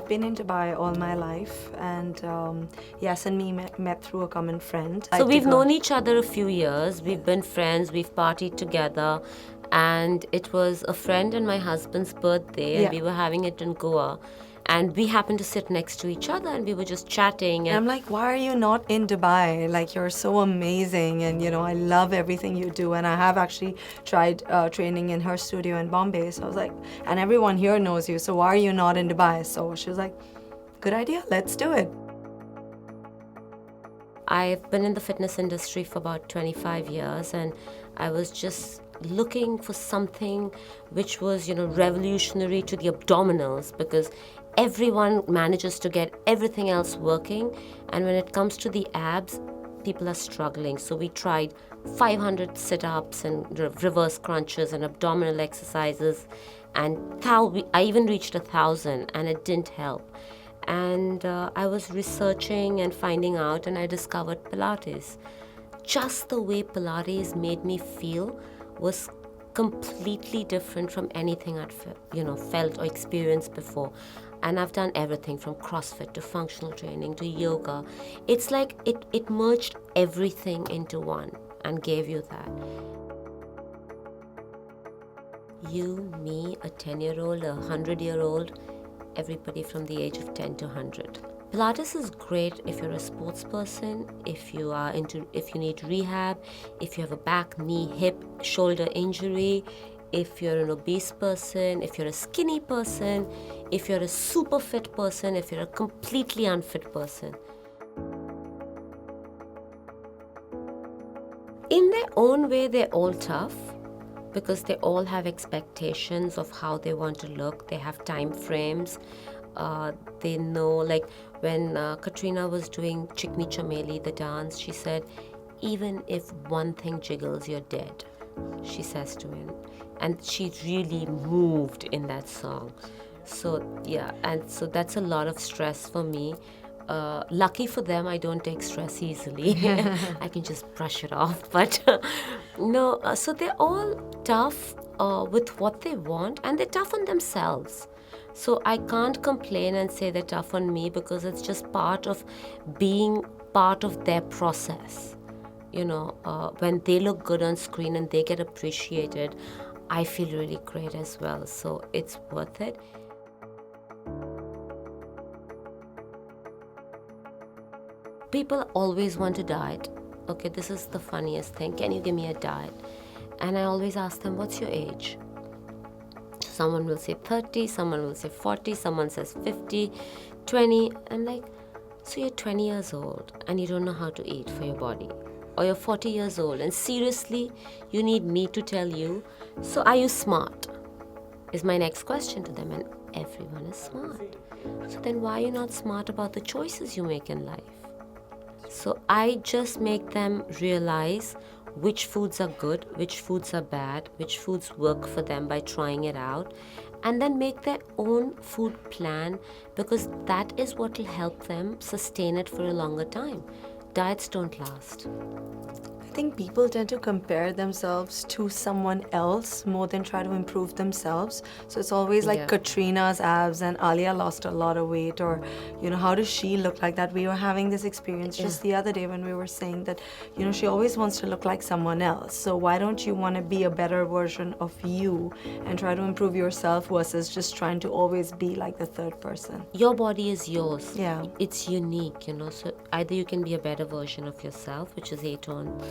I've been in Dubai all my life, and Yas and me met through a common friend. So we've known each other a few years. We've been friends. We've partied together. And it was a friend and my husband's birthday, and we were having it in Goa. And we happened to sit next to each other, and we were just chatting. And I'm like, why are you not in Dubai? Like, you're so amazing, and I love everything you do. And I have actually tried training in her studio in Bombay. So I was like, and everyone here knows you, so why are you not in Dubai? So she was like, good idea, let's do it. I've been in the fitness industry for about 25 years, and I was just looking for something which was, revolutionary to the abdominals, because everyone manages to get everything else working, and when it comes to the abs, people are struggling. So we tried 500 sit-ups and reverse crunches and abdominal exercises, and I even reached 1,000, and it didn't help. And I was researching and finding out, and I discovered Pilates. Just the way Pilates made me feel was completely different from anything I'd felt or experienced before. And I've done everything from CrossFit to functional training to yoga. It's like it merged everything into one and gave you that. You, me, a 10-year-old, a 100-year-old, everybody from the age of 10 to 100. Pilates is great if you're a sports person, if you need rehab, if you have a back, knee, hip, shoulder injury, if you're an obese person, if you're a skinny person, if you're a super fit person, if you're a completely unfit person. In their own way, they're all tough, because they all have expectations of how they want to look. They have time frames. They know, like when Katrina was doing Chikni Chameli, the dance, she said, even if one thing jiggles, you're dead, she says to him. And she really moved in that song. So yeah, and so that's a lot of stress for me. Lucky for them, I don't take stress easily. I can just brush it off. But no, so they're all tough with what they want, and they're tough on themselves. So I can't complain and say they're tough on me, because it's just part of being part of their process. When they look good on screen and they get appreciated, I feel really great as well. So it's worth it. People always want to diet. Okay, this is the funniest thing. Can you give me a diet? And I always ask them, what's your age? Someone will say 30, someone will say 40, someone says 50, 20. I'm like, so you're 20 years old and you don't know how to eat for your body. Or you're 40 years old and seriously, you need me to tell you, so are you smart? Is my next question to them, and everyone is smart. So then why are you not smart about the choices you make in life? So I just make them realize which foods are good, which foods are bad, which foods work for them by trying it out, and then make their own food plan, because that is what will help them sustain it for a longer time. Diets don't last. I think people tend to compare themselves to someone else more than try to improve themselves. So it's always like Katrina's abs and Alia lost a lot of weight, or how does she look like that? We were having this experience just the other day when we were saying that she always wants to look like someone else. So why don't you want to be a better version of you and try to improve yourself, versus just trying to always be like the third person? Your body is yours. Yeah, it's unique, so either you can be a better version of yourself, which is Atone's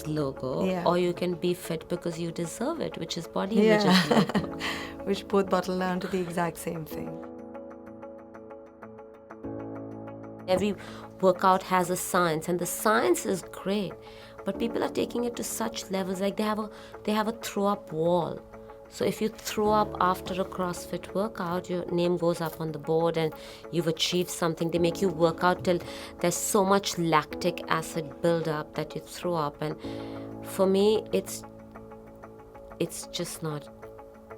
logo, or you can be fit because you deserve it, which is Body Image's logo. Which both bottle down to the exact same thing. Every workout has a science, and the science is great, but people are taking it to such levels, like they have a throw up wall. So if you throw up after a CrossFit workout, your name goes up on the board and you've achieved something. They make you work out till there's so much lactic acid buildup that you throw up. And for me, it's just not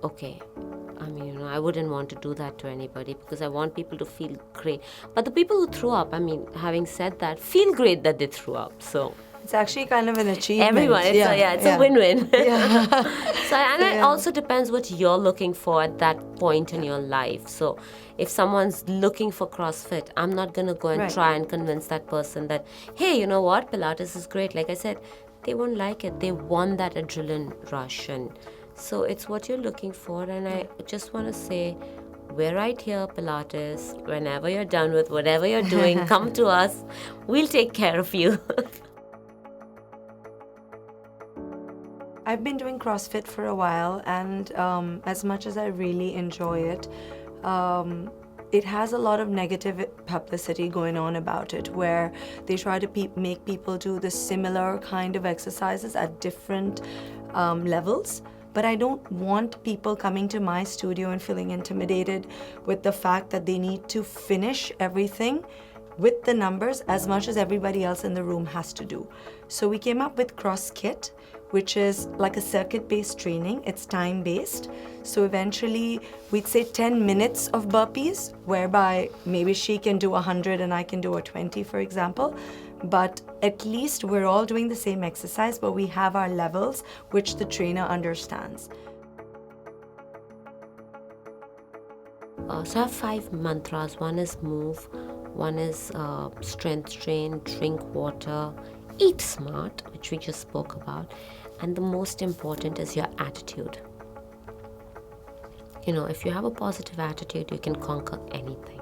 okay. I mean, I wouldn't want to do that to anybody, because I want people to feel great. But the people who threw up, having said that, feel great that they threw up. So It's actually kind of an achievement. Everyone, it's a win-win. Yeah. It also depends what you're looking for at that point in your life. So if someone's looking for CrossFit, I'm not going to go and Right. try and convince that person that, hey, you know what, Pilates is great. Like I said, they won't like it. They want that adrenaline rush. And so it's what you're looking for. And I just want to say, we're right here, Pilates. Whenever you're done with whatever you're doing, come to us. We'll take care of you. I've been doing CrossFit for a while, and as much as I really enjoy it, it has a lot of negative publicity going on about it, where they try to make people do the similar kind of exercises at different levels. But I don't want people coming to my studio and feeling intimidated with the fact that they need to finish everything with the numbers as much as everybody else in the room has to do. So we came up with Cross-cuit, which is like a circuit-based training. It's time-based. So eventually we'd say 10 minutes of burpees, whereby maybe she can do 100 and I can do a 20, for example. But at least we're all doing the same exercise, but we have our levels, which the trainer understands. So I have 5 mantras. One is move, one is strength train, drink water, eat smart, which we just spoke about. And the most important is your attitude. You know, if you have a positive attitude, you can conquer anything.